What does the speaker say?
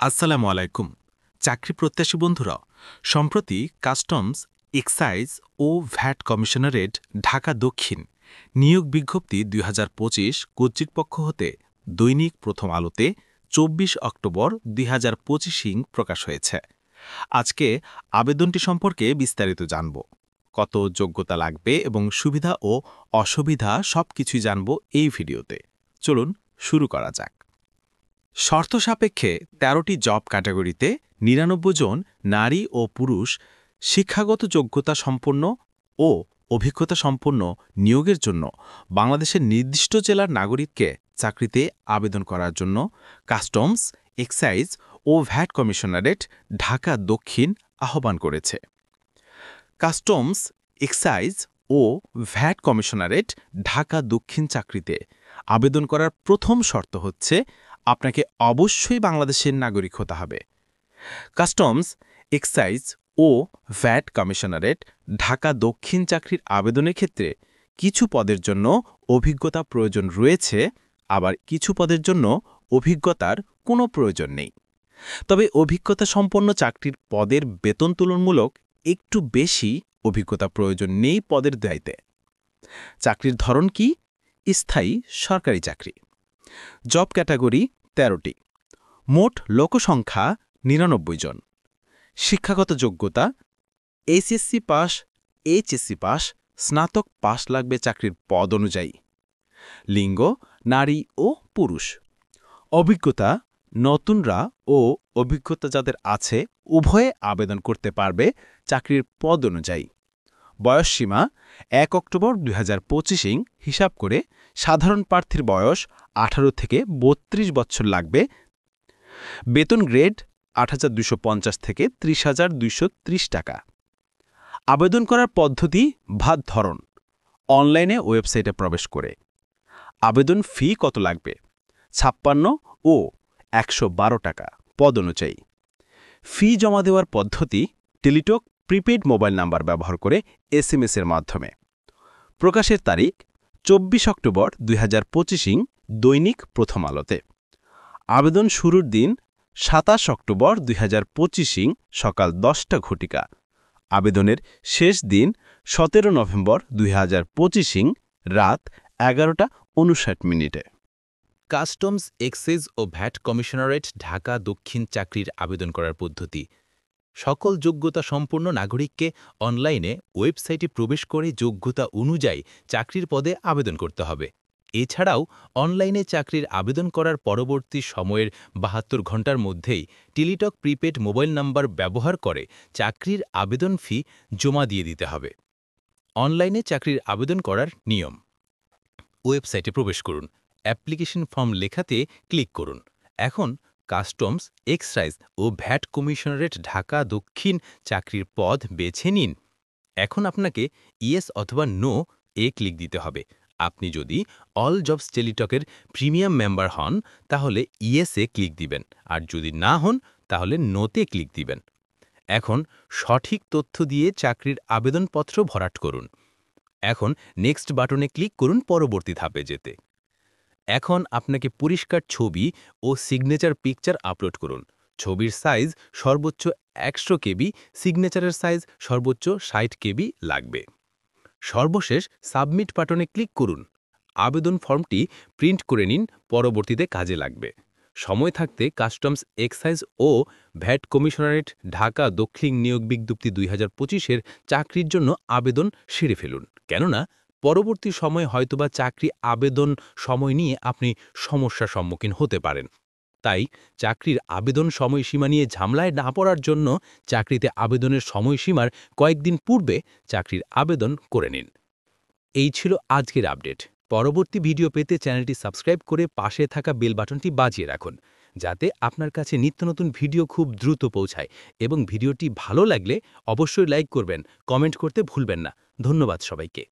আসসালামু আলাইকুম। চাকরি প্রত্যাশী বন্ধুরা, সম্প্রতি কাস্টমস, এক্সাইজ ও ভ্যাট কমিশনারেট ঢাকা দক্ষিণ নিয়োগ বিজ্ঞপ্তি ২০২৫ কর্তৃপক্ষ হতে দৈনিক প্রথম আলোতে ২৪ অক্টোবর ২০২৫ প্রকাশ হয়েছে। আজকে আবেদনটি সম্পর্কে বিস্তারিত জানব। কত যোগ্যতা লাগবে এবং সুবিধা ও অসুবিধা সবকিছুই জানব এই ভিডিওতে। চলুন শুরু করা যাক। শর্ত সাপেক্ষে ১৩টি জব ক্যাটাগরিতে ৯৯ জন নারী ও পুরুষ শিক্ষাগত যোগ্যতা সম্পন্ন ও অভিজ্ঞতা সম্পন্ন নিয়োগের জন্য বাংলাদেশের নির্দিষ্ট জেলার নাগরিককে চাকরিতে আবেদন করার জন্য কাস্টমস, এক্সাইজ ও ভ্যাট কমিশনারেট ঢাকা দক্ষিণ আহ্বান করেছে। কাস্টমস, এক্সাইজ ও ভ্যাট কমিশনারেট ঢাকা দক্ষিণ চাকরিতে আবেদন করার প্রথম শর্ত হচ্ছে আপনাকে অবশ্যই বাংলাদেশের নাগরিক হতে হবে। কাস্টমস, এক্সাইজ ও ভ্যাট কমিশনারেট ঢাকা দক্ষিণ চাকরির আবেদনের ক্ষেত্রে কিছু পদের জন্য অভিজ্ঞতা প্রয়োজন রয়েছে, আবার কিছু পদের জন্য অভিজ্ঞতার কোনো প্রয়োজন নেই। তবে অভিজ্ঞতা সম্পন্ন চাকরির পদের বেতন তুলনামূলক একটু বেশি অভিজ্ঞতা প্রয়োজন নেই পদের দায়িত্বে। চাকরির ধরন কি? স্থায়ী সরকারি চাকরি। জব ক্যাটাগরি ১৩টি। মোট লোকসংখ্যা ৯৯ জন। শিক্ষাগত যোগ্যতা এইচএসসি পাস, এইচএসসি পাস, স্নাতক পাস লাগবে চাকরির পদ অনুযায়ী। লিঙ্গ নারী ও পুরুষ। অভিজ্ঞতা নতুনরা ও অভিজ্ঞতা যাদের আছে উভয়ে আবেদন করতে পারবে চাকরির পদ অনুযায়ী। বয়সসীমা ১ অক্টোবর ২০২৫ হিসাব করে সাধারণ প্রার্থীর বয়স ১৮ থেকে ৩২ বছর লাগবে। বেতন গ্রেড ৮,২৫০ থেকে ৩০,২৩০ টাকা। আবেদন করার পদ্ধতি ভাত ধরন অনলাইনে ওয়েবসাইটে প্রবেশ করে। আবেদন ফি কত লাগবে? ৫৬ ও ১১২ টাকা পদ অনুযায়ী। ফি জমা দেওয়ার পদ্ধতি টেলিটক প্রিপেইড মোবাইল নাম্বার ব্যবহার করে SMS এর মাধ্যমে। প্রকাশের তারিখ ২৪ অক্টোবর ২০২৫ দৈনিক প্রথম আলোতে। আবেদন শুরুর দিন ২৭ অক্টোবর ২০২৫ সকাল ১০টা ঘটিকা। আবেদনের শেষ দিন ১৭ নভেম্বর ২০২৫ রাত ১১টা ৫৯ মিনিটে। কাস্টমস, এক্সাইজ ও ভ্যাট কমিশনারেট ঢাকা দক্ষিণ চাকরির আবেদন করার পদ্ধতি। সকল যোগ্যতা সম্পন্ন নাগরিককে অনলাইনে ওয়েবসাইটে প্রবেশ করে যোগ্যতা অনুযায়ী চাকরির পদে আবেদন করতে হবে। এছাড়াও অনলাইনে চাকরির আবেদন করার পরবর্তী সময়ের ৭২ ঘণ্টার মধ্যেই টেলিটক প্রিপেড মোবাইল নাম্বার ব্যবহার করে চাকরির আবেদন ফি জমা দিয়ে দিতে হবে। অনলাইনে চাকরির আবেদন করার নিয়ম। ওয়েবসাইটে প্রবেশ করুন। অ্যাপ্লিকেশন ফর্ম লেখাতে ক্লিক করুন। এখন কাস্টমস, এক্সাইজ ও ভ্যাট কমিশনারেট ঢাকা দক্ষিণ চাকরির পদ বেছে নিন। এখন আপনাকে ইয়েস অথবা নো এ ক্লিক দিতে হবে। আপনি যদি অল জবস টেলিটকের প্রিমিয়াম মেম্বার হন তাহলে ইয়েসে ক্লিক দিবেন, আর যদি না হন তাহলে নোতে ক্লিক দিবেন। এখন সঠিক তথ্য দিয়ে চাকরির আবেদনপত্র ভরাট করুন। এখন নেক্সট বাটনে ক্লিক করুন পরবর্তী ধাপে যেতে। এখন আপনাকে পরিষ্কার ছবি ও সিগনেচার পিকচার আপলোড করুন। ছবির সাইজ সর্বোচ্চ ১০০ কেবি, সিগনেচারের সাইজ সর্বোচ্চ ৬০ কেবি লাগবে। সর্বশেষ সাবমিট বাটনে ক্লিক করুন। আবেদন ফর্মটি প্রিন্ট করে নিন, পরবর্তীতে কাজে লাগবে। সময় থাকতে কাস্টমস, এক্সাইজ ও ভ্যাট কমিশনারেট ঢাকা দক্ষিণ নিয়োগ বিজ্ঞপ্তি ২০২৫-এর চাকরির জন্য আবেদন সেরে ফেলুন, কেননা পরবর্তী সময়ে হয়তোবা চাকরি আবেদন সময় নিয়ে আপনি সমস্যার সম্মুখীন হতে পারেন। তাই চাকরির আবেদন সময়সীমা নিয়ে ঝামেলায় না পড়ার জন্য চাকরিতে আবেদনের সময়সীমার কয়েকদিন পূর্বে চাকরির আবেদন করে নিন। এই ছিল আজকের আপডেট। পরবর্তী ভিডিও পেতে চ্যানেলটি সাবস্ক্রাইব করে পাশে থাকা বেল বাটনটি বাজিয়ে রাখুন, যাতে আপনার কাছে নিত্য নতুন ভিডিও খুব দ্রুত পৌঁছায়। এবং ভিডিওটি ভালো লাগলে অবশ্যই লাইক করবেন, কমেন্ট করতে ভুলবেন না। ধন্যবাদ সবাইকে।